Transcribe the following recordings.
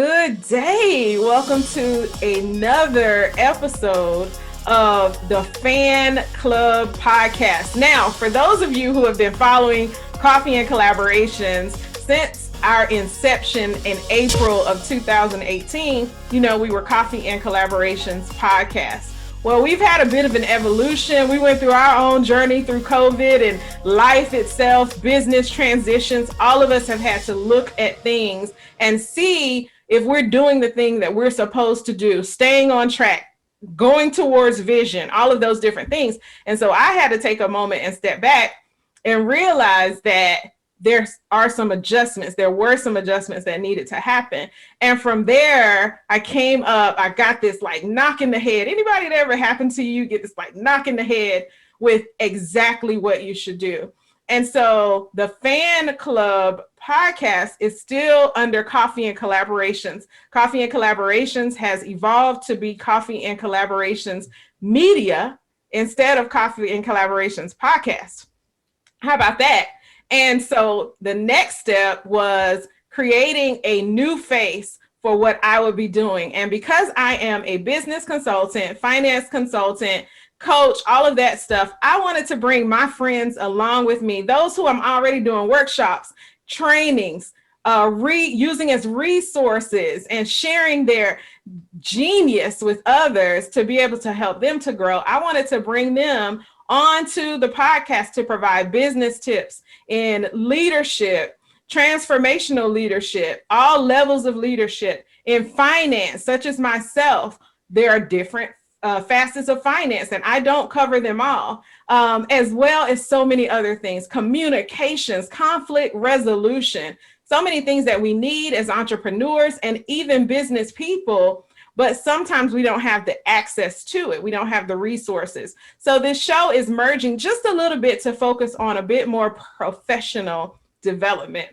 Good day. Welcome to another episode of the Fan Club podcast. Now, for those of you who have been following Coffee and Collaborations since our inception in April of 2018, you know we were Coffee and Collaborations podcast. Well, we've had a bit of an evolution. We went through our own journey through COVID and life itself, business transitions. All of us have had to look at things and see if we're doing the thing that we're supposed to do, staying on track, going towards vision, all of those different things. And so I had to take a moment and step back and realize that there were some adjustments that needed to happen. And from there, I came up, I got this like knock in the head. Anybody that ever happened to you get this like knock in the head with exactly what you should do. And so the Fan Club podcast is still under Coffee and Collaborations. Coffee and Collaborations has evolved to be Coffee and Collaborations Media instead of Coffee and Collaborations Podcast. How about that? And so the next step was creating a new face for what I would be doing. And because I am a business consultant, finance consultant, coach, all of that stuff, I wanted to bring my friends along with me, those who I'm already doing workshops, trainings, using as resources and sharing their genius with others to be able to help them to grow. I wanted to bring them onto the podcast to provide business tips in leadership, transformational leadership, all levels of leadership, in finance, such as myself. There are different facets of finance, and I don't cover them all, as well as so many other things, communications, conflict resolution, so many things that we need as entrepreneurs and even business people. But sometimes we don't have the access to it. We don't have the resources. So this show is merging just a little bit to focus on a bit more professional development.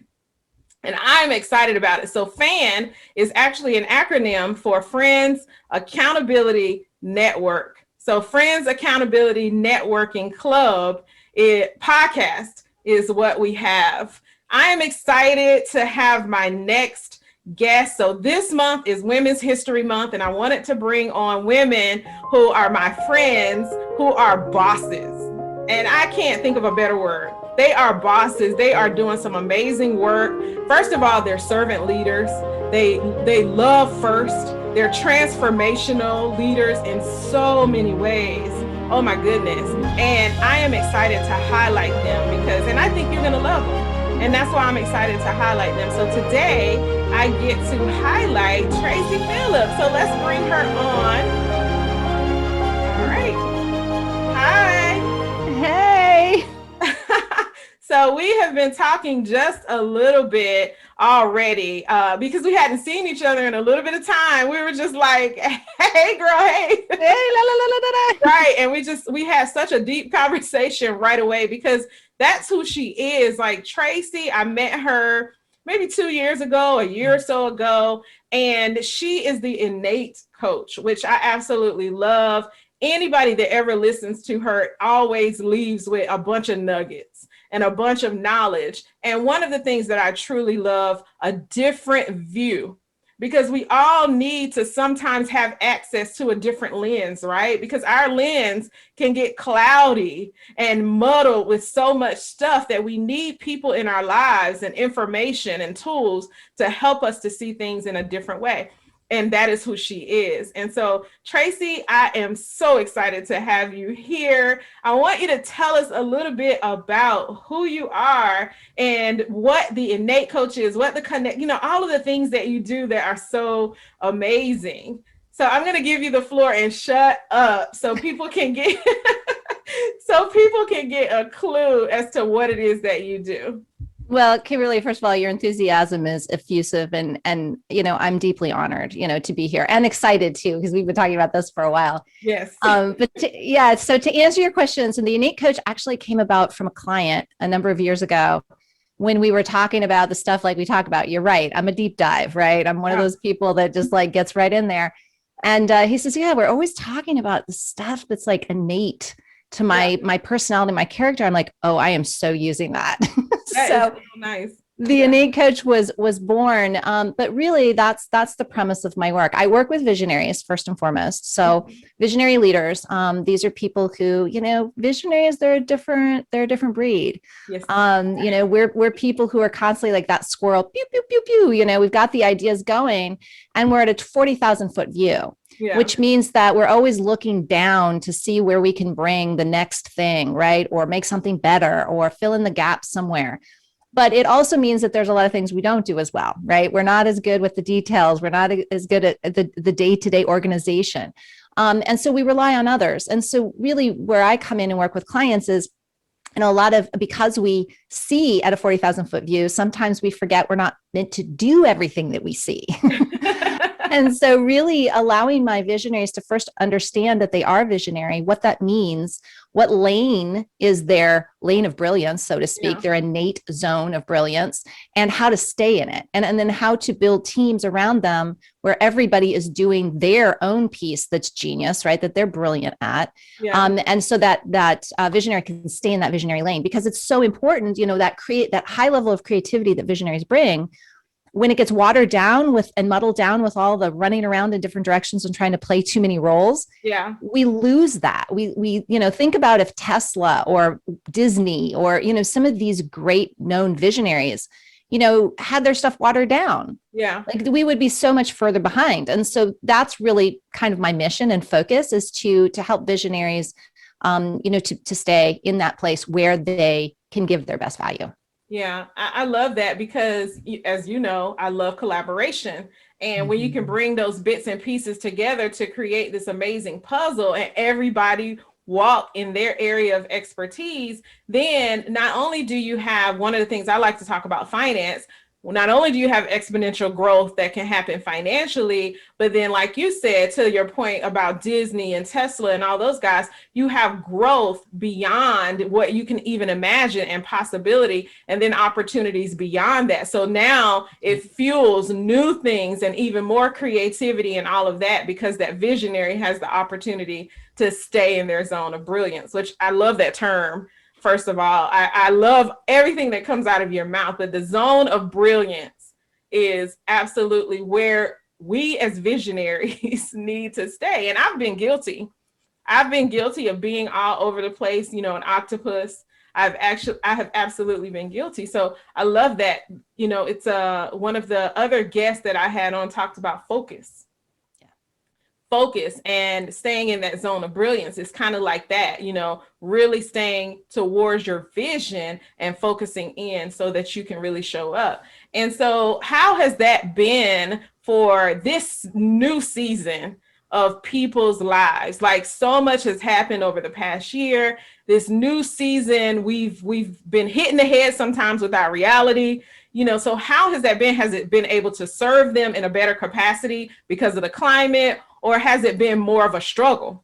And I'm excited about it. So FAN is actually an acronym for Friends Accountability Network. So Friends Accountability Networking Club podcast is what we have. I am excited to have my next guest. So this month is Women's History Month, and I wanted to bring on women who are my friends, who are bosses. And I can't think of a better word. They are bosses. They are doing some amazing work. First of all, they're servant leaders. They love first. They're transformational leaders in so many ways. Oh my goodness. And I am excited to highlight them and I think you're going to love them. And that's why I'm excited to highlight them. So today I get to highlight Tracy Phillips. So let's bring her on. All right. Hi. Hey. So we have been talking just a little bit already because we hadn't seen each other in a little bit of time. We were just like, hey girl, hey. Hey, la, la, la, la, la. Right. And we had such a deep conversation right away because that's who she is. Like Tracy, I met her maybe 2 years ago, a year or so ago, and she is the innate coach, which I absolutely love. Anybody that ever listens to her always leaves with a bunch of nuggets and a bunch of knowledge. And one of the things that I truly love, a different view, because we all need to sometimes have access to a different lens, right? Because our lens can get cloudy and muddled with so much stuff that we need people in our lives and information and tools to help us to see things in a different way. And that is who she is. And so, Tracy, I am so excited to have you here. I want you to tell us a little bit about who you are and what the innate coach is, what the connect, all of the things that you do that are so amazing. So I'm going to give you the floor and shut up so people can get a clue as to what it is that you do. Well, Kimberly, first of all, your enthusiasm is effusive and I'm deeply honored, to be here and excited too, because we've been talking about this for a while. Yes. So to answer your questions, and the innate coach actually came about from a client a number of years ago when we were talking about the stuff like we talk about. You're right. I'm a deep dive, right? I'm one of those people that just like gets right in there. And he says, yeah, we're always talking about the stuff that's like innate to my personality, my character. I'm like, oh, I am so using that. That is so nice. the innate coach was born. But really that's the premise of my work. I work with visionaries first and foremost. So visionary leaders, these are people who, visionaries, they're a different breed. Yes. We're people who are constantly like that squirrel, pew, pew, pew, pew, we've got the ideas going and we're at a 40,000 foot view. Yeah. Which means that we're always looking down to see where we can bring the next thing, right? Or make something better or fill in the gaps somewhere. But it also means that there's a lot of things we don't do as well, right? We're not as good with the details. We're not as good at the day-to-day organization. And so we rely on others. And so really where I come in and work with clients is, because we see at a 40,000 foot view, sometimes we forget we're not meant to do everything that we see. And so really allowing my visionaries to first understand that they are visionary, what that means, what lane is their lane of brilliance, so to speak, their innate zone of brilliance, and how to stay in it. And then how to build teams around them where everybody is doing their own piece that's genius, right? That they're brilliant at. Yeah. And so that visionary can stay in that visionary lane, because it's so important, that high level of creativity that visionaries bring. When it gets watered down and muddled down with all the running around in different directions and trying to play too many roles, we lose that. We think about if Tesla or Disney or, some of these great known visionaries, had their stuff watered down. Yeah. Like we would be so much further behind. And so that's really kind of my mission and focus, is to help visionaries, to stay in that place where they can give their best value. Yeah, I love that, because as you know, I love collaboration. And when you can bring those bits and pieces together to create this amazing puzzle and everybody walk in their area of expertise, then not only do you have, one of the things I like to talk about finance, not only do you have exponential growth that can happen financially, but then like you said, to your point about Disney and Tesla and all those guys, you have growth beyond what you can even imagine and possibility, and then opportunities beyond that. So now it fuels new things and even more creativity and all of that, because that visionary has the opportunity to stay in their zone of brilliance, which I love that term. First of all, I love everything that comes out of your mouth, but the zone of brilliance is absolutely where we as visionaries need to stay. And I've been guilty. Of being all over the place, an octopus. I have absolutely been guilty. So I love that. It's one of the other guests that I had on talked about focus and staying in that zone of brilliance. Is kind of like that, really staying towards your vision and focusing in so that you can really show up. And so how has that been for this new season of people's lives? Like, so much has happened over the past year. This new season, we've been hitting the head sometimes with our reality. So how has that been? Has it been able to serve them in a better capacity because of the climate, or has it been more of a struggle?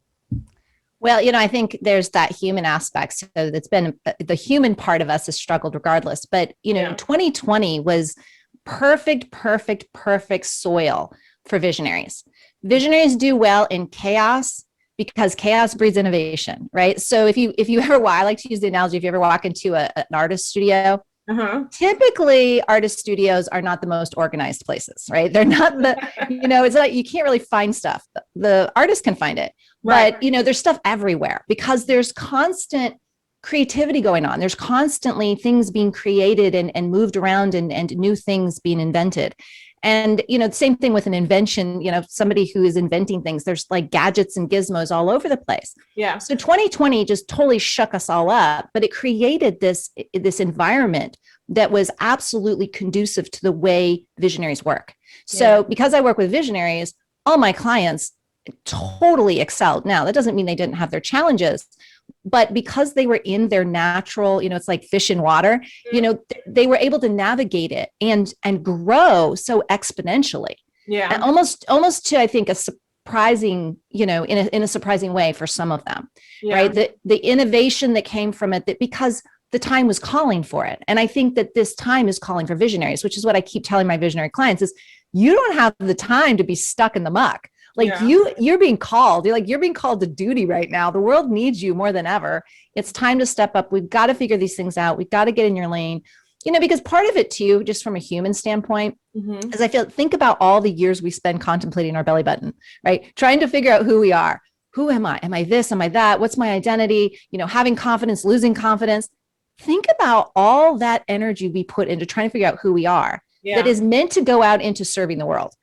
Well, I think there's that human aspect. So it's been the human part of us has struggled regardless. But, 2020 was perfect soil for visionaries. Visionaries do well in chaos, because chaos breeds innovation, right? So if you ever, I like to use the analogy, if you ever walk into an artist studio, typically artist studios are not the most organized places, right? They're not it's like you can't really find stuff. The artist can find it, right. But there's stuff everywhere because there's constant creativity going on. There's constantly things being created and moved around and new things being invented. And, the same thing with an invention, somebody who is inventing things, there's like gadgets and gizmos all over the place. Yeah. So 2020 just totally shook us all up, but it created this environment that was absolutely conducive to the way visionaries work. So because I work with visionaries, all my clients totally excelled. Now, that doesn't mean they didn't have their challenges, but because they were in their natural, it's like fish in water, they were able to navigate it and grow so exponentially. Yeah. And almost to, I think, a surprising, in a surprising way for some of them, right? The innovation that came from it, that because the time was calling for it. And I think that this time is calling for visionaries, which is what I keep telling my visionary clients is you don't have the time to be stuck in the muck. Like you're being called, you're being called to duty right now. The world needs you more than ever. It's time to step up. We've got to figure these things out. We've got to get in your lane. Because part of it too, just from a human standpoint, is think about all the years we spend contemplating our belly button, right? Trying to figure out who we are. Who am I? Am I this? Am I that? What's my identity? Having confidence, losing confidence. Think about all that energy we put into trying to figure out who we are that is meant to go out into serving the world.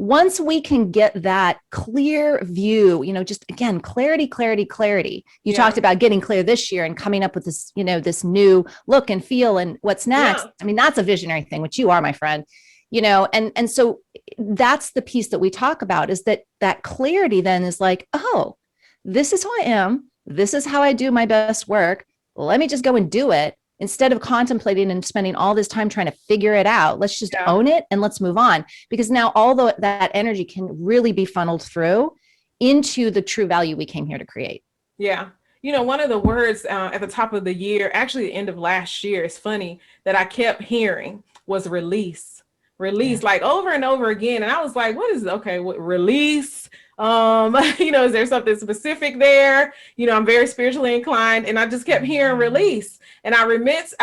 Once we can get that clear view, just again, clarity. You talked about getting clear this year and coming up with this, this new look and feel and what's next. I mean, that's a visionary thing, which you are, my friend, and so that's the piece that we talk about, is that clarity then is like, oh, this is who I am. This is how I do my best work. Let me just go and do it. Instead of contemplating and spending all this time trying to figure it out, let's just own it and let's move on. Because now all that energy can really be funneled through into the true value we came here to create. Yeah. One of the words at the top of the year, actually the end of last year, it's funny that I kept hearing was release, like over and over again. And I was like, what is it? Okay, release? Is there something specific there? I'm very spiritually inclined, and I just kept hearing release. And I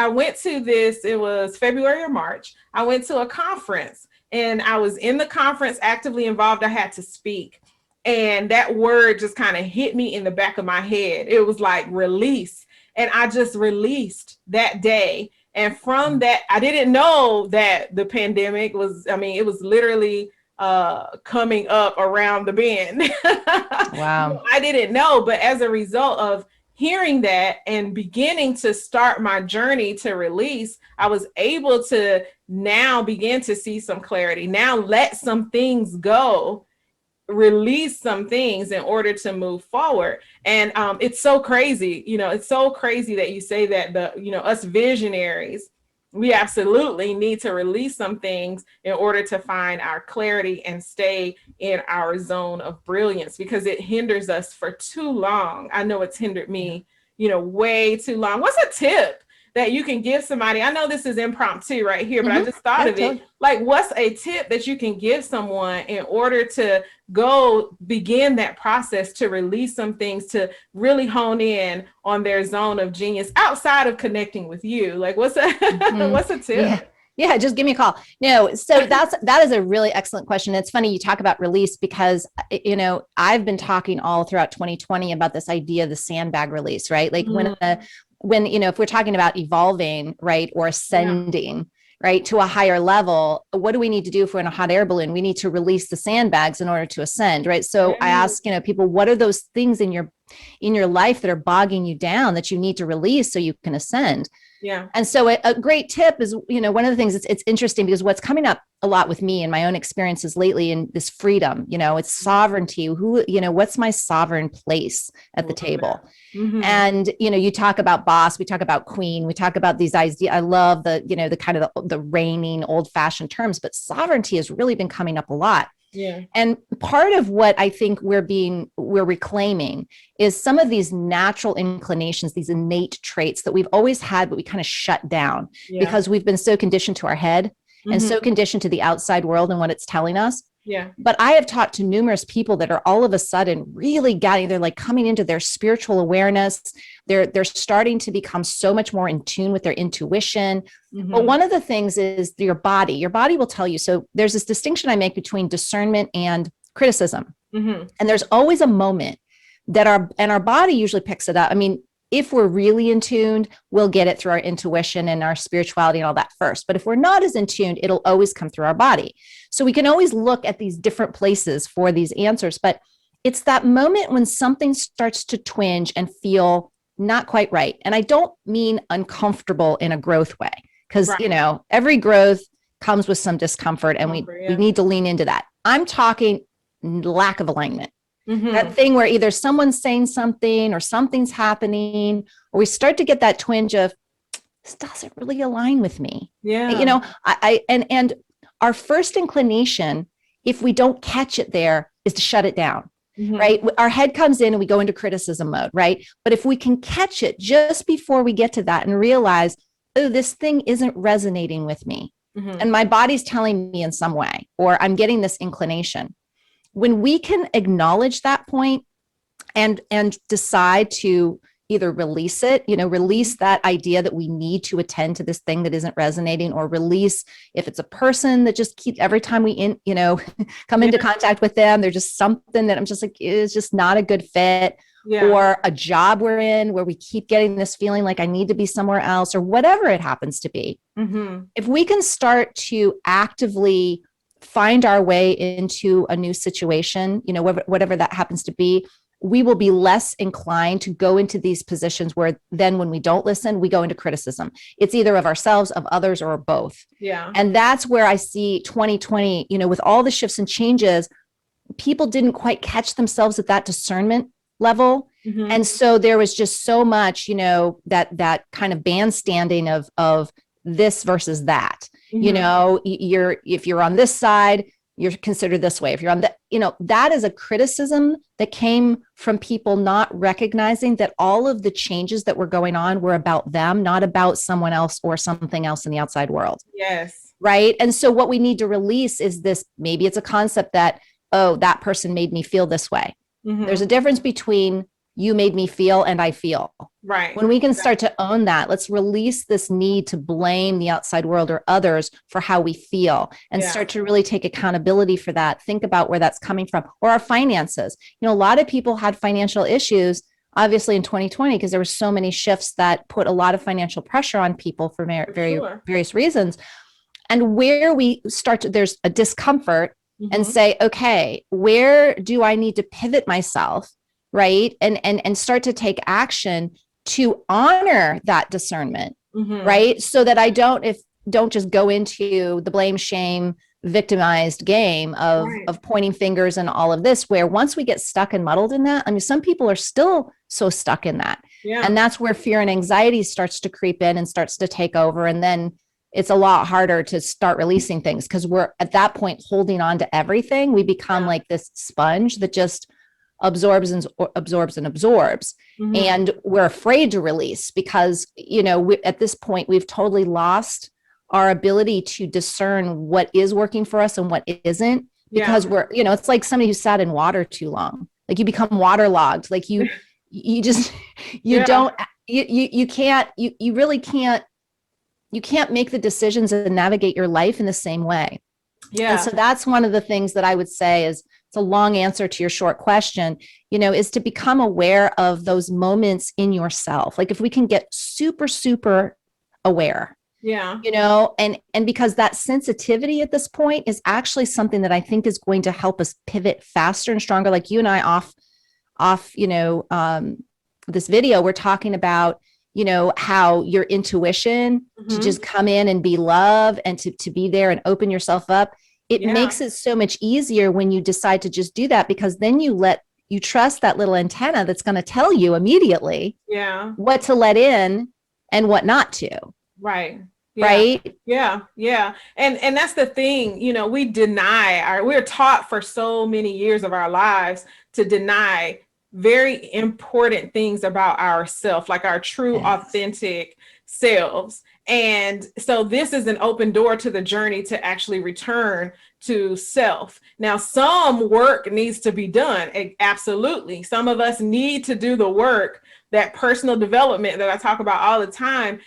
went to this, it was February or March. I went to a conference, and I was in the conference actively involved. I had to speak. And that word just kind of hit me in the back of my head. It was like release. And I just released that day. And from that, I didn't know that the pandemic was, it was literally coming up around the bend. Wow. I didn't know, but as a result of hearing that and beginning to start my journey to release, I was able to now begin to see some clarity. Now let some things go, release some things in order to move forward. And it's so crazy, it's so crazy that you say that us visionaries, we absolutely need to release some things in order to find our clarity and stay in our zone of brilliance, because it hinders us for too long. I know it's hindered me, way too long. What's a tip that you can give somebody? I know this is impromptu right here, but I just thought of it. Like, what's a tip that you can give someone in order to go begin that process to release some things, to really hone in on their zone of genius outside of connecting with you? Like, what's a tip? Yeah, just give me a call. So that is a really excellent question. It's funny you talk about release, because I've been talking all throughout 2020 about this idea of the sandbag release, right? Like when if we're talking about evolving, right, or ascending, right, to a higher level, what do we need to do if we're in a hot air balloon? We need to release the sandbags in order to ascend, right? So I ask, people, what are those things in your life that are bogging you down that you need to release so you can ascend? Yeah. And so a great tip is, one of the things it's interesting, because what's coming up a lot with me and my own experiences lately in this freedom, it's sovereignty. What's my sovereign place at the table? And, you talk about boss, we talk about queen, we talk about these ideas. I love the kind of the reigning old fashioned terms, but sovereignty has really been coming up a lot. Yeah. And part of what I think we're reclaiming is some of these natural inclinations, these innate traits that we've always had, but we kind of shut down because we've been so conditioned to our head and so conditioned to the outside world and what it's telling us. Yeah. But I have talked to numerous people that are all of a sudden really they're like coming into their spiritual awareness. They're starting to become so much more in tune with their intuition. But one of the things is your body. Your body will tell you. So there's this distinction I make between discernment and criticism. And there's always a moment that our body usually picks it up. I mean, if we're really in tune, we'll get it through our intuition and our spirituality and all that first. But if we're not as in tune, it'll always come through our body. So we can always look at these different places for these answers. But it's that moment when something starts to twinge and feel not quite right. And I don't mean uncomfortable in a growth way, because, every growth comes with some discomfort, and we need to lean into that. I'm talking lack of alignment. That thing where either someone's saying something or something's happening, or we start to get that twinge of, this doesn't really align with me. Yeah. And our first inclination, if we don't catch it there, is to shut it down. Right? Our head comes in and we go into criticism mode, right? But if we can catch it just before we get to that and realize, oh, this thing isn't resonating with me, and my body's telling me in some way, or I'm getting this inclination. When we can acknowledge that point and decide to, either release it, release that idea that we need to attend to this thing that isn't resonating, or release if it's a person that just keeps every time we come into contact with them, there's just something that I'm just like, is just not a good fit. Yeah. Or a job we're in where we keep getting this feeling like I need to be somewhere else, or whatever it happens to be. Mm-hmm. If we can start to actively find our way into a new situation, whatever that happens to be, we will be less inclined to go into these positions where then when we don't listen, we go into criticism. It's either of ourselves, of others, or both. Yeah. And that's where I see 2020, with all the shifts and changes, people didn't quite catch themselves at that discernment level. Mm-hmm. And so there was just so much, that kind of bandstanding of this versus that. Mm-hmm. If you're on this side, you're considered this way. If you're on that is a criticism that came from people not recognizing that all of the changes that were going on were about them, not about someone else or something else in the outside world. Yes. Right. And so what we need to release is this, maybe it's a concept that, oh, that person made me feel this way. Mm-hmm. There's a difference between you made me feel and I feel. Right. When we can start to own that, let's release this need to blame the outside world or others for how we feel, and start to really take accountability for that. Think about where that's coming from, or our finances. A lot of people had financial issues, obviously in 2020, because there were so many shifts that put a lot of financial pressure on people for various reasons. And where we start to, there's a discomfort. Mm-hmm. And say, okay, where do I need to pivot myself, right? And start to take action to honor that discernment, mm-hmm. right? So that I don't just go into the blame, shame, victimized game of pointing fingers and all of this, where once we get stuck and muddled in that, some people are still so stuck in that. Yeah. And that's where fear and anxiety starts to creep in and starts to take over. And then it's a lot harder to start releasing things, because we're at that point holding on to everything. We become like this sponge that just absorbs and absorbs and absorbs. Mm-hmm. And we're afraid to release because, at this point, we've totally lost our ability to discern what is working for us and what isn't, because we're, it's like somebody who sat in water too long. Like you become waterlogged. Like you can't make the decisions and navigate your life in the same way. Yeah. And so that's one of the things that I would say is, it's a long answer to your short question, is to become aware of those moments in yourself. Like if we can get super, super aware, and because that sensitivity at this point is actually something that I think is going to help us pivot faster and stronger. Like you and I off, this video, we're talking about, how your intuition mm-hmm. to just come in and be love and to be there and open yourself up. It makes it so much easier when you decide to just do that, because then you trust that little antenna that's going to tell you immediately what to let in and what not to. Right. Yeah. Right. Yeah. Yeah. And that's the thing, we're taught for so many years of our lives to deny very important things about ourselves, like our true, authentic selves. And so this is an open door to the journey to actually return to self. Now, some work needs to be done. Absolutely. Some of us need to do the work, that personal development that I talk about all the time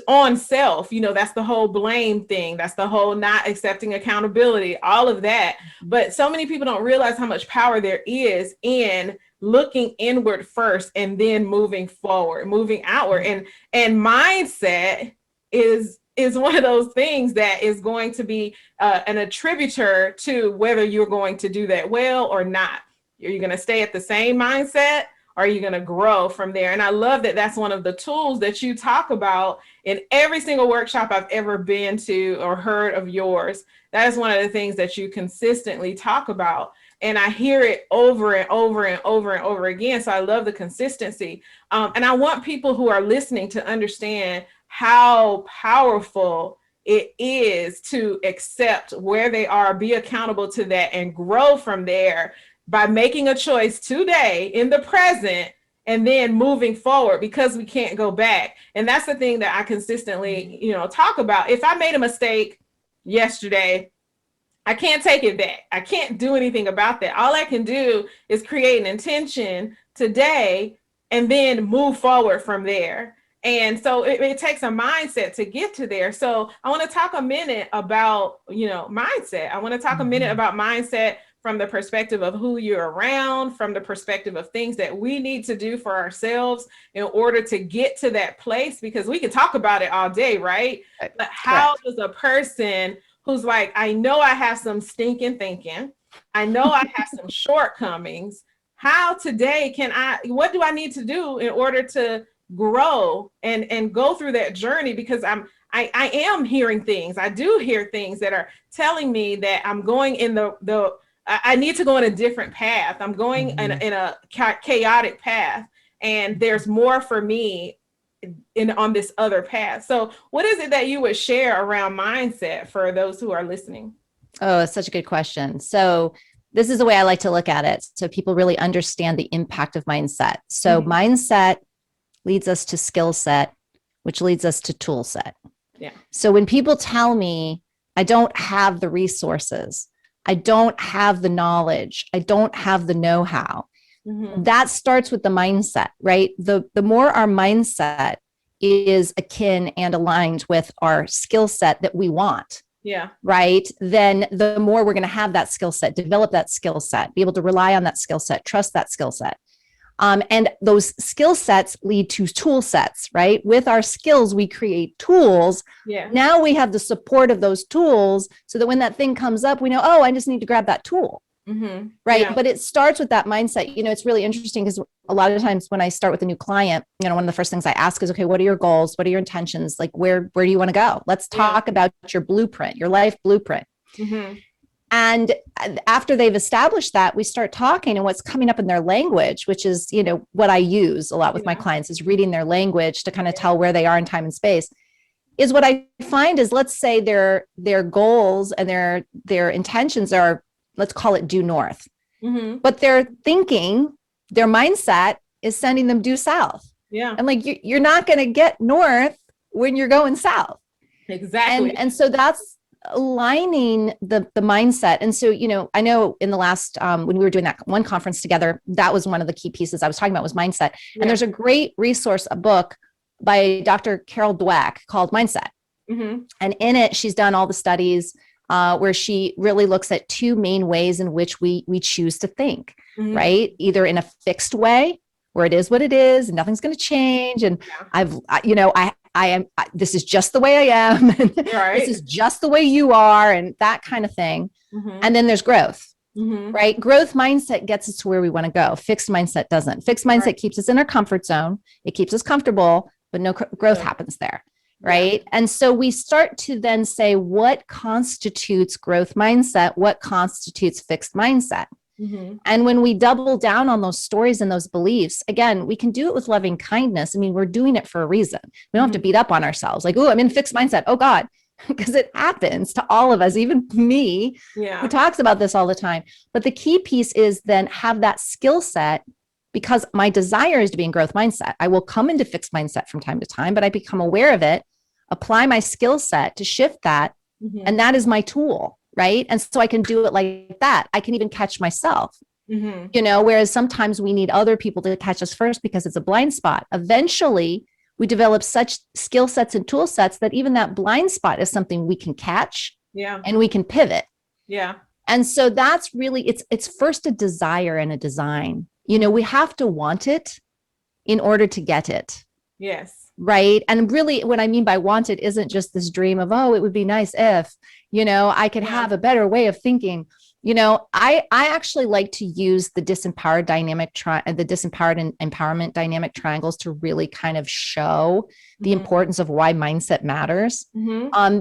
on self. That's the whole blame thing. That's the whole not accepting accountability, all of that. But so many people don't realize how much power there is in looking inward first and then moving forward, moving outward. And mindset is one of those things that is going to be an attributor to whether you're going to do that well or not. Are you going to stay at the same mindset? Or are you going to grow from there? And I love that that's one of the tools that you talk about in every single workshop I've ever been to or heard of yours. That is one of the things that you consistently talk about. And I hear it over and over and over and over again. So I love the consistency. And I want people who are listening to understand how powerful it is to accept where they are, be accountable to that, and grow from there by making a choice today in the present and then moving forward, because we can't go back. And that's the thing that I consistently, talk about. If I made a mistake yesterday, I can't take it back. I can't do anything about that. All I can do is create an intention today and then move forward from there. And so it takes a mindset to get to there. So I want to talk a minute about, mindset. I want to talk a minute about mindset from the perspective of who you're around, from the perspective of things that we need to do for ourselves in order to get to that place, because we can talk about it all day, right? But how does a person who's like, I know I have some stinking thinking, I know I have some shortcomings, how today what do I need to do in order to grow and go through that journey? Because I am hearing things. I do hear things that are telling me that I'm going in I need to go in a different path. I'm going in a chaotic path, and there's more for me on this other path. So what is it that you would share around mindset for those who are listening? Oh, it's such a good question. So this is the way I like to look at it, so people really understand the impact of mindset. So mindset leads us to skill set, which leads us to tool set. Yeah. So when people tell me I don't have the resources, I don't have the knowledge, I don't have the know-how, that starts with the mindset, right? The more our mindset is akin and aligned with our skill set that we want, right, then the more we're going to have that skill set, develop that skill set, be able to rely on that skill set, trust that skill set. And those skill sets lead to tool sets, right? With our skills, we create tools. Yeah. Now we have the support of those tools so that when that thing comes up, we know, oh, I just need to grab that tool. Right. Yeah. But it starts with that mindset. It's really interesting because a lot of times when I start with a new client, one of the first things I ask is, okay, what are your goals? What are your intentions? Like, where do you want to go? Let's talk about your blueprint, your life blueprint. And after they've established that, we start talking, and what's coming up in their language, which is, what I use a lot with my clients, is reading their language to kind of tell where they are in time and space, is what I find is, let's say their goals and their intentions are, let's call it due north, but their thinking, their mindset is sending them due south. Yeah. And like, you're not going to get north when you're going south. Exactly. And so that's aligning the mindset. And so, I know in the last, when we were doing that one conference together, that was one of the key pieces I was talking about was mindset. And there's a great resource, a book by Dr. Carol Dweck called Mindset. And in it, she's done all the studies where she really looks at two main ways in which we choose to think, right? Either in a fixed way, where it is what it is, and nothing's going to change. And this is just the way I am. And this is just the way you are, and that kind of thing. And then there's growth, right? Growth mindset gets us to where we want to go. Fixed mindset doesn't. Fixed mindset keeps us in our comfort zone. It keeps us comfortable, but no growth happens there. Right. And so we start to then say, what constitutes growth mindset? What constitutes fixed mindset? And when we double down on those stories and those beliefs, again, we can do it with loving kindness. I mean, we're doing it for a reason. We don't have to beat up on ourselves like, oh, I'm in fixed mindset. Oh, God, because it happens to all of us, even me, who talks about this all the time. But the key piece is then have that skill set, because my desire is to be in growth mindset. I will come into fixed mindset from time to time, but I become aware of it, apply my skill set to shift that. And that is my tool. Right. And so I can do it like that. I can even catch myself, whereas sometimes we need other people to catch us first because it's a blind spot. Eventually, we develop such skill sets and tool sets that even that blind spot is something we can catch and we can pivot. Yeah. And so that's really, it's first a desire and a design. We have to want it in order to get it. Yes. Right. And really what I mean by wanted isn't just this dream of, oh, it would be nice if, I could have a better way of thinking. I actually like to use the disempowered the disempowered and empowerment dynamic triangles to really kind of show the importance of why mindset matters.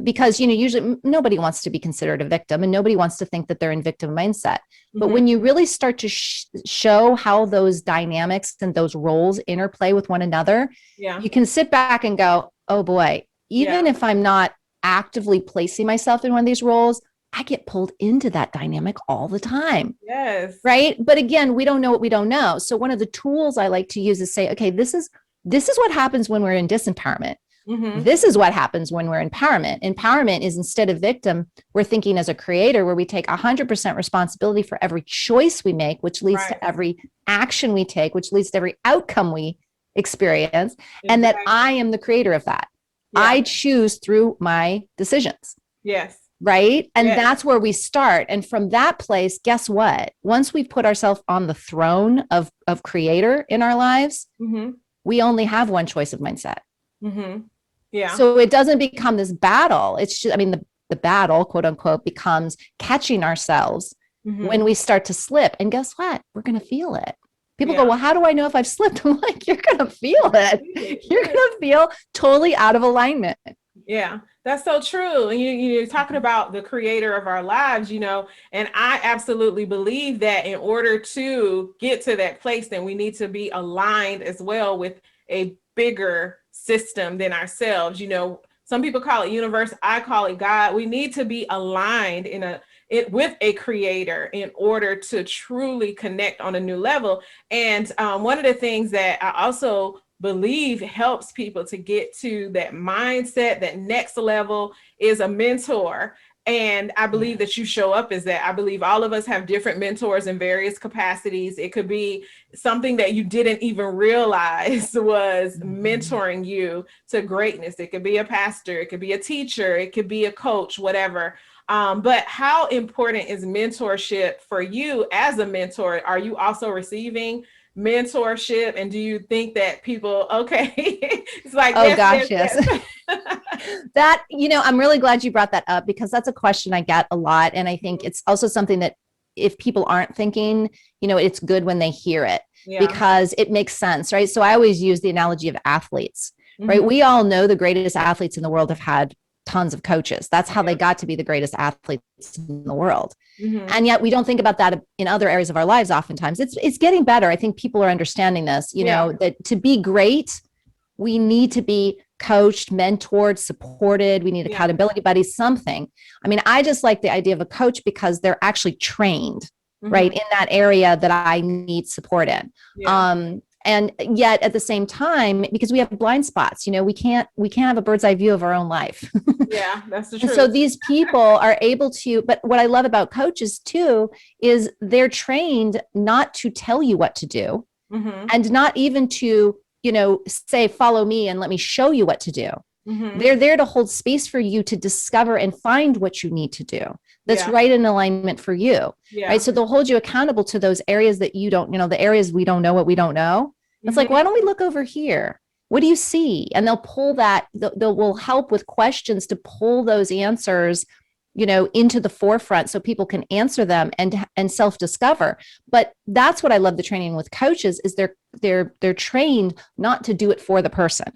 Because, usually nobody wants to be considered a victim and nobody wants to think that they're in victim mindset. But when you really start to show how those dynamics and those roles interplay with one another, you can sit back and go, oh boy, even if I'm not actively placing myself in one of these roles, I get pulled into that dynamic all the time. Yes. Right. But again, we don't know what we don't know. So one of the tools I like to use is say, okay, this is what happens when we're in disempowerment. Mm-hmm. This is what happens when we're empowerment. Empowerment is, instead of victim, we're thinking as a creator, where we take 100% responsibility for every choice we make, which leads Right. to every action we take, which leads to every outcome we experience. Exactly. And that I am the creator of that. Yeah. I choose through my decisions. Yes. Right. And Yes. that's where we start. And from that place, guess what? Once we put ourselves on the throne of creator in our lives, Mm-hmm. we only have one choice of mindset. Mm-hmm. Yeah. So it doesn't become this battle. It's just, I mean, the battle, quote unquote, becomes catching ourselves Mm-hmm. when we start to slip. And guess what? We're going to feel it. People Yeah. go, well, how do I know if I've slipped? I'm like, you're going to feel it. You're going to feel totally out of alignment. Yeah, that's so true. And you're talking about the creator of our lives, and I absolutely believe that in order to get to that place, then we need to be aligned as well with a bigger system than ourselves. Some people call it universe, I call it God. We need to be aligned with a creator in order to truly connect on a new level. And one of the things that I also believe helps people to get to that mindset, that next level, is a mentor. And I believe that you show up as that. I believe all of us have different mentors in various capacities. It could be something that you didn't even realize was mentoring you to greatness. It could be a pastor, it could be a teacher, it could be a coach, whatever. But how important is mentorship for you as a mentor? Are you also receiving mentorship? And do you think that people, okay, it's like, oh gosh, yes. That, I'm really glad you brought that up, because that's a question I get a lot. And I think it's also something that if people aren't thinking, it's good when they hear it, because it makes sense, right? So I always use the analogy of athletes, right? Mm-hmm. We all know the greatest athletes in the world have had tons of coaches. That's how they got to be the greatest athletes in the world. Mm-hmm. And yet we don't think about that in other areas of our lives. Oftentimes it's getting better. I think people are understanding this, that to be great, we need to be coached, mentored, supported. We need accountability buddies, something. I mean, I just like the idea of a coach because they're actually trained, right, in that area that I need support in. And yet at the same time, because we have blind spots, we can't have a bird's eye view of our own life. Yeah, that's the truth. So these people are able to, but what I love about coaches too, is they're trained not to tell you what to do, and not even to, say, follow me and let me show you what to do. They're there to hold space for you to discover and find what you need to do that's right in alignment for you. Right. So they'll hold you accountable to those areas that you don't, the areas we don't know what we don't know. It's like, why don't we look over here? What do you see? And they'll pull that, will help with questions to pull those answers, into the forefront so people can answer them and self-discover. But that's what I love the training with coaches is they're trained not to do it for the person.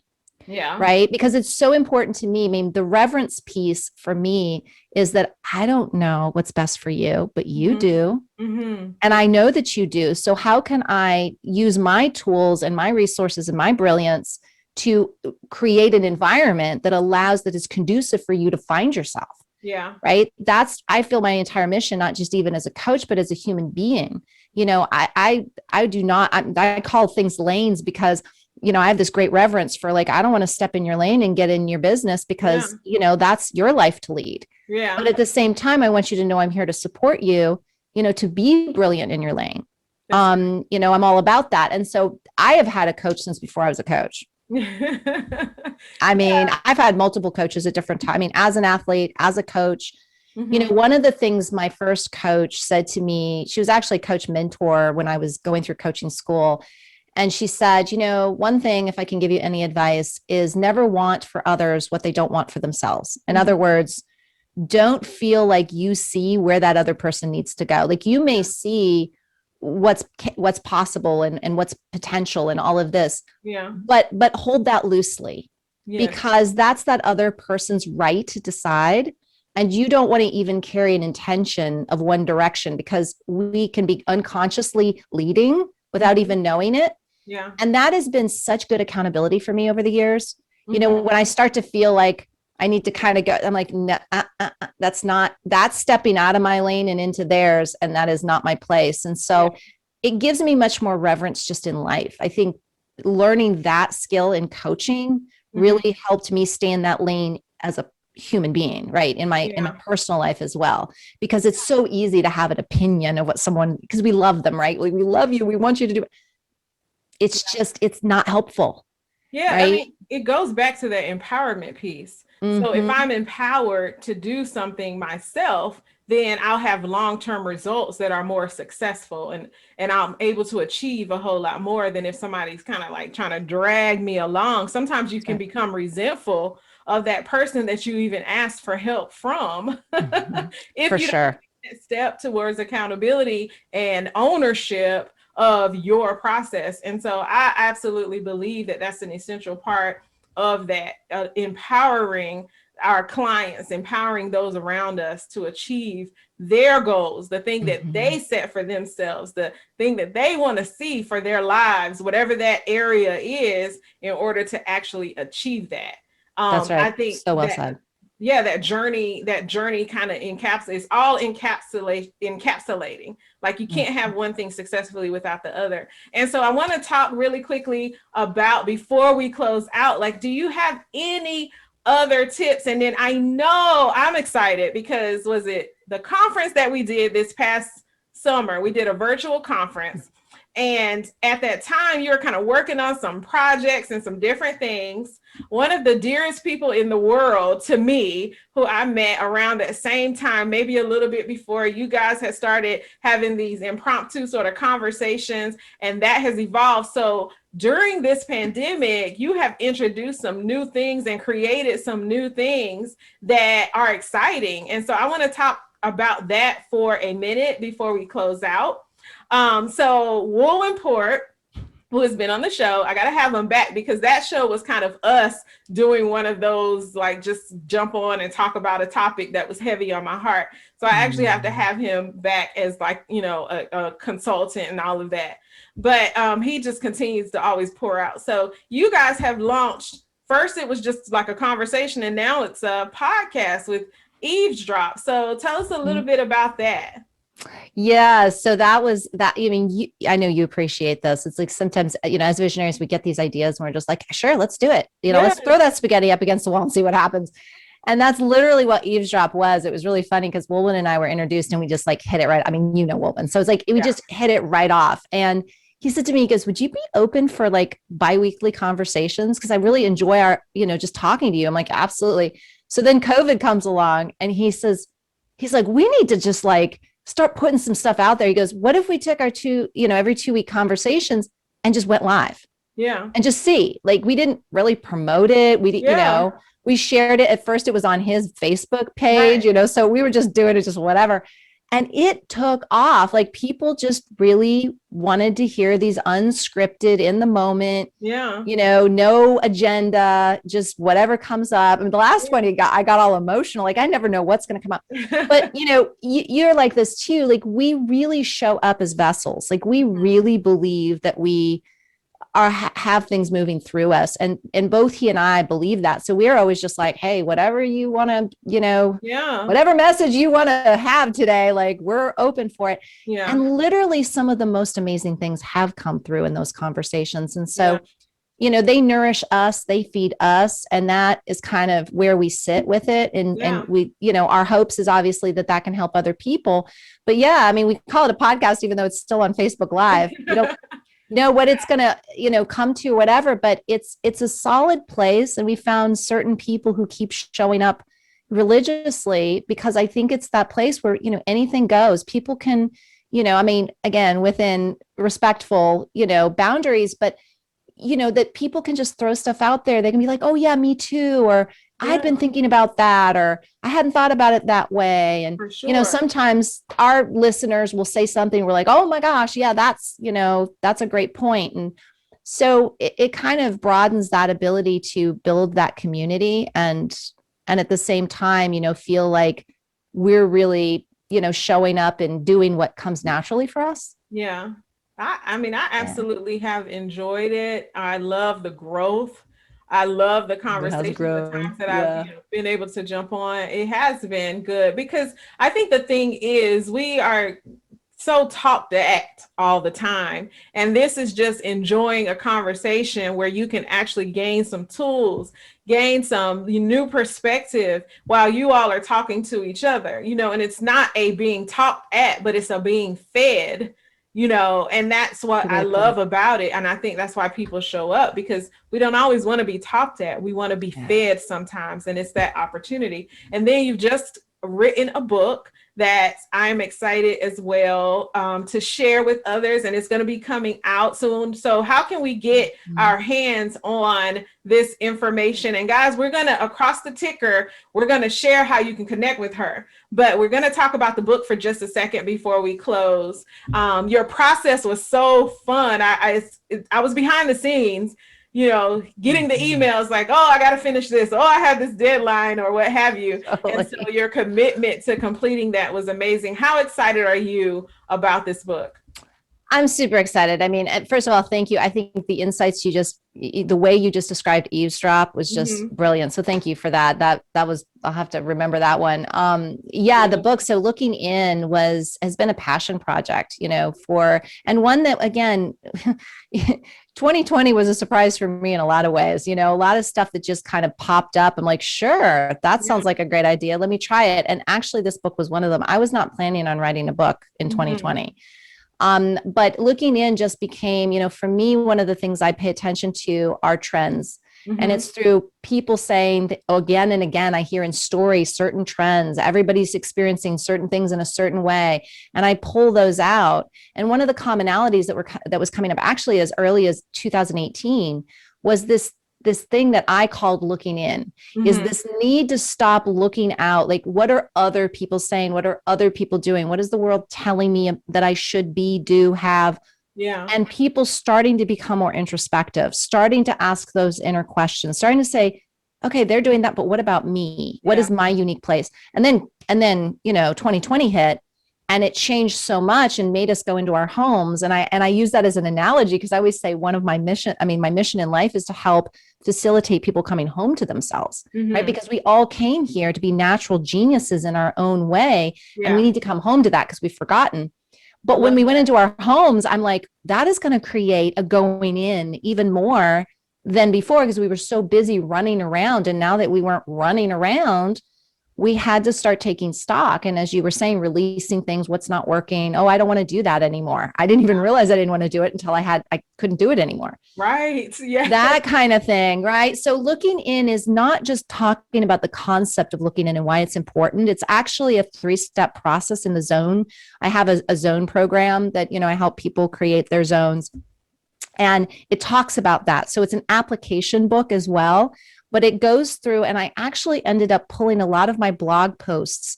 Yeah. Right. Because it's so important to me. I mean, the reverence piece for me is that I don't know what's best for you, but you do. And I know that you do. So how can I use my tools and my resources and my brilliance to create an environment that is conducive for you to find yourself? Yeah. Right. I feel my entire mission, not just even as a coach, but as a human being. I call things lanes because I have this great reverence for, like, I don't want to step in your lane and get in your business because, that's your life to lead. Yeah. But at the same time, I want you to know I'm here to support you, to be brilliant in your lane. I'm all about that. And so I have had a coach since before I was a coach. I mean, I've had multiple coaches at different times. I mean, as an athlete, as a coach, one of the things my first coach said to me, she was actually a coach mentor when I was going through coaching school. And she said, one thing, if I can give you any advice, is never want for others what they don't want for themselves. In other words, don't feel like you see where that other person needs to go. Like, you may see what's possible and what's potential and all of this. Yeah. But hold that loosely, because that's that other person's right to decide. And you don't want to even carry an intention of one direction, because we can be unconsciously leading without even knowing it. Yeah. And that has been such good accountability for me over the years. When I start to feel like I need to kind of go, I'm like, no, that's stepping out of my lane and into theirs. And that is not my place. And so it gives me much more reverence just in life. I think learning that skill in coaching really helped me stay in that lane as a human being, right? In my personal life as well, because it's so easy to have an opinion of what someone, because we love them, right? Like, we love you, we want you to do it. It's just, it's not helpful. Yeah, right? I mean, it goes back to the empowerment piece. So if I'm empowered to do something myself, then I'll have long-term results that are more successful, and I'm able to achieve a whole lot more than if somebody's kind of like trying to drag me along. Sometimes you can become resentful of that person that you even asked for help from. If For you sure. don't take that step towards accountability and ownership of your process. And so I absolutely believe that that's an essential part of that, empowering our clients, empowering those around us to achieve their goals, the thing that they set for themselves, the thing that they want to see for their lives, whatever that area is, in order to actually achieve that. That's right. I think So well that, said. yeah, that journey kind of encapsulates, all encapsulating. Like, you can't have one thing successfully without the other. And so I want to talk really quickly about, before we close out, like, do you have any other tips? And then I know I'm excited because, was it the conference that we did this past summer? We did a virtual conference. And at that time, you were kind of working on some projects and some different things. One of the dearest people in the world to me, who I met around that same time, maybe a little bit before you guys had started having these impromptu sort of conversations, and that has evolved. So during this pandemic, you have introduced some new things and created some new things that are exciting. And so I want to talk about that for a minute before we close out. So Wool and Port, who has been on the show, I got to have him back, because that show was kind of us doing one of those, like, just jump on and talk about a topic that was heavy on my heart. So I actually have to have him back as, like, you know, a consultant and all of that. But he just continues to always pour out. So you guys have launched, first it was just like a conversation, and now it's a podcast with Eavesdrop. So tell us a little bit about that. Yeah. So that was that. I mean, I know you appreciate this. It's like, sometimes, as visionaries, we get these ideas and we're just like, sure, let's do it. Let's throw that spaghetti up against the wall and see what happens. And that's literally what Eavesdrop was. It was really funny because Woolman and I were introduced, and we just like hit it right. I mean, Woolman. So it's like, we just hit it right off. And he said to me, he goes, would you be open for like bi-weekly conversations? Because I really enjoy our, just talking to you. I'm like, absolutely. So then COVID comes along, and he's like, we need to just like start putting some stuff out there. He goes, what if we took our every 2-week conversations and just went live? Yeah. And just see, like, we didn't really promote it. We didn't, we shared it. At first it was on his Facebook page, so we were just doing it, just whatever. And it took off. Like, people just really wanted to hear these unscripted, in the moment, no agenda, just whatever comes up. I mean, the last one I got all emotional. Like, I never know what's going to come up. But, you're like this too. Like, we really show up as vessels. Like, we really believe that we have things moving through us, and both he and I believe that. So we're always just like, hey, whatever you want to, whatever message you want to have today, like, we're open for it. And literally some of the most amazing things have come through in those conversations. And so, they nourish us, they feed us, and that is kind of where we sit with it. And we, our hopes is obviously that can help other people. But I mean, we call it a podcast, even though it's still on Facebook Live. You don't know what it's going to, come to, or whatever, but it's a solid place. And we found certain people who keep showing up religiously, because I think it's that place where, anything goes. People can, I mean, again, within respectful, boundaries, but, that people can just throw stuff out there. They can be like, oh yeah, me too. Or I'd been thinking about that, or I hadn't thought about it that way. And, sometimes our listeners will say something, we're like, oh my gosh, yeah, that's a great point. And so it kind of broadens that ability to build that community, and at the same time, feel like we're really, showing up and doing what comes naturally for us. Yeah. I mean, I absolutely have enjoyed it. I love the growth. I love the conversation, the times that I've been able to jump on. It has been good, because I think the thing is, we are so taught to act all the time. And this is just enjoying a conversation where you can actually gain some tools, gain some new perspective while you all are talking to each other, and it's not a being taught at, but it's a being fed, and that's what I love about it. And I think that's why people show up, because we don't always want to be talked at. We want to be fed sometimes. And it's that opportunity. And then you've just written a book that I'm excited as well to share with others, and it's going to be coming out soon. So how can we get our hands on this information? And guys, we're going to, across the ticker, we're going to share how you can connect with her, but we're going to talk about the book for just a second before we close. Your process was so fun. I was behind the scenes, getting the emails like, oh, I got to finish this. Oh, I have this deadline or what have you. Totally. And so your commitment to completing that was amazing. How excited are you about this book? I'm super excited. I mean, first of all, thank you. I think the insights the way you just described eavesdrop was just brilliant. So thank you for that. That was, I'll have to remember that one. The book, So Looking In has been a passion project, and one that, again, 2020 was a surprise for me in a lot of ways, a lot of stuff that just kind of popped up. I'm like, sure, that sounds like a great idea. Let me try it. And actually this book was one of them. I was not planning on writing a book in 2020. But Looking In just became, for me, one of the things I pay attention to are trends. And it's through people saying that, again and again, I hear in stories, certain trends, everybody's experiencing certain things in a certain way. And I pull those out. And one of the commonalities that was coming up actually as early as 2018 was this thing that I called looking in, is this need to stop looking out. Like, what are other people saying? What are other people doing? What is the world telling me that I should be, do, have? Yeah. And people starting to become more introspective, starting to ask those inner questions, starting to say, okay, they're doing that, but what about me? What is my unique place? And then, 2020 hit, and it changed so much and made us go into our homes. And I use that as an analogy, because I always say my mission in life is to help facilitate people coming home to themselves, right? Because we all came here to be natural geniuses in our own way. And we need to come home to that, because we've forgotten. But when we went into our homes, I'm like, that is going to create a going in even more than before, because we were so busy running around. And now that we weren't running around, we had to start taking stock. And as you were saying, releasing things, what's not working. Oh, I don't want to do that anymore. I didn't even realize I didn't want to do it until I couldn't do it anymore. Right. Yeah. That kind of thing. Right. So Looking In is not just talking about the concept of looking in and why it's important. It's actually a 3-step process in the zone. I have a zone program that, I help people create their zones. And it talks about that. So it's an application book as well. But it goes through, and I actually ended up pulling a lot of my blog posts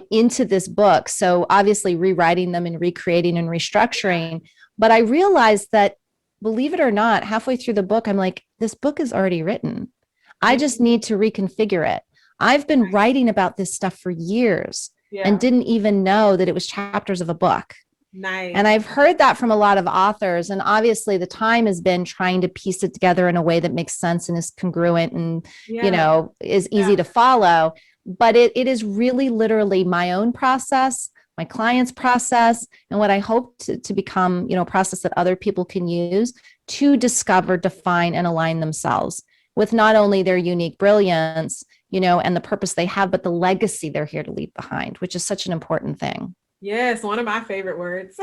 into this book. So obviously rewriting them and recreating and restructuring. But I realized that, believe it or not, halfway through the book, I'm like, this book is already written. I just need to reconfigure it. I've been writing about this stuff for years and didn't even know that it was chapters of a book. Nice. And I've heard that from a lot of authors. And obviously the time has been trying to piece it together in a way that makes sense and is congruent and, is easy to follow. But it is really literally my own process, my client's process, and what I hope to become, a process that other people can use to discover, define, and align themselves with not only their unique brilliance, and the purpose they have, but the legacy they're here to leave behind, which is such an important thing. Yes, one of my favorite words.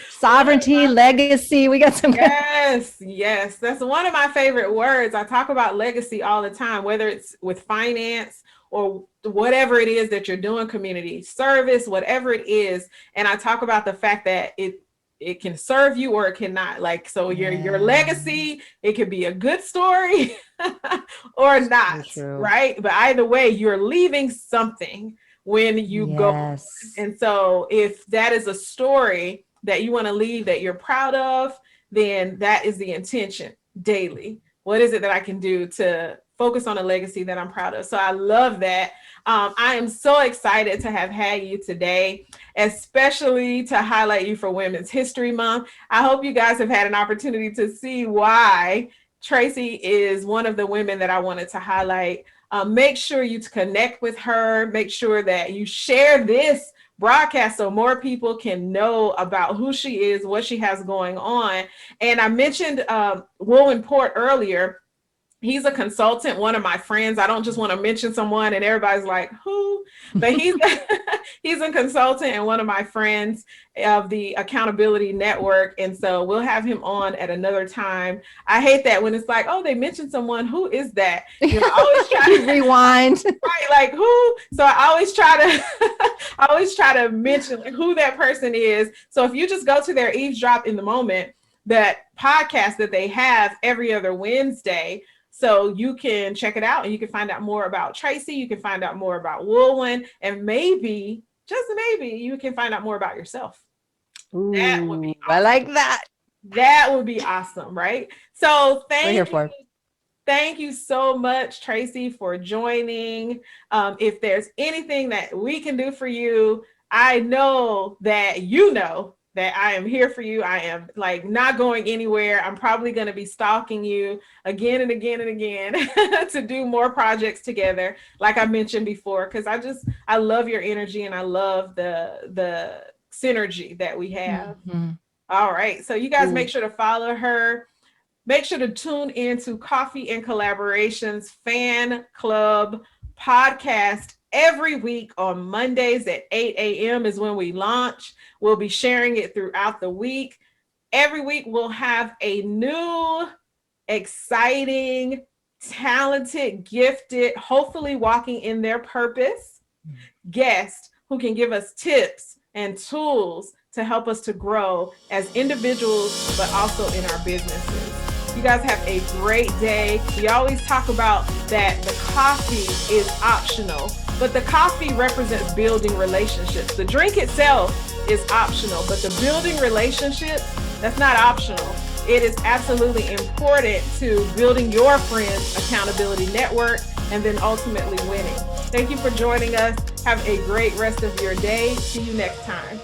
Sovereignty, legacy. We got some. Yes. That's one of my favorite words. I talk about legacy all the time, whether it's with finance or whatever it is that you're doing, community service, whatever it is. And I talk about the fact that it can serve you or it cannot. Like, so your legacy, it could be a good story or not, right? But either way, you're leaving something when you go. And so if that is a story that you want to leave that you're proud of, then that is the intention daily. What is it that I can do to focus on a legacy that I'm proud of? So I love that. I am so excited to have had you today, especially to highlight you for Women's History Month. I hope you guys have had an opportunity to see why Tracy is one of the women that I wanted to highlight. Make sure you connect with her. Make sure that you share this broadcast so more people can know about who she is, what she has going on. And I mentioned Wilwin Port earlier. He's a consultant, one of my friends. I don't just want to mention someone and everybody's like, who? But he's he's a consultant and one of my friends of the Accountability Network. And so we'll have him on at another time. I hate that when it's like, oh, they mentioned someone. Who is that? You know, I always try to rewind. Right, like who? So I always try to mention who that person is. So if you just go to their Eavesdrop in the Moment, that podcast that they have every other Wednesday, so you can check it out and you can find out more about Tracy. You can find out more about Wilwin, and maybe, just maybe, you can find out more about yourself. Ooh, that would be awesome. I like that. That would be awesome, right? So thank you so much, Tracy, for joining. If there's anything that we can do for you, I know that you know that I am here for you. I am like not going anywhere. I'm probably going to be stalking you again and again and again to do more projects together, like I mentioned before, because I love your energy and I love the synergy that we have. Mm-hmm. All right. So you guys make sure to follow her. Make sure to tune into Coffee and Collaborations Fan Club podcast every week on Mondays at 8 a.m. is when we launch. We'll be sharing it throughout the week. Every week we'll have a new, exciting, talented, gifted, hopefully walking in their purpose guest who can give us tips and tools to help us to grow as individuals, but also in our businesses. You guys have a great day. We always talk about that the coffee is optional, but the coffee represents building relationships. The drink itself is optional, but the building relationships, that's not optional. It is absolutely important to building your friends' accountability network and then ultimately winning. Thank you for joining us. Have a great rest of your day. See you next time.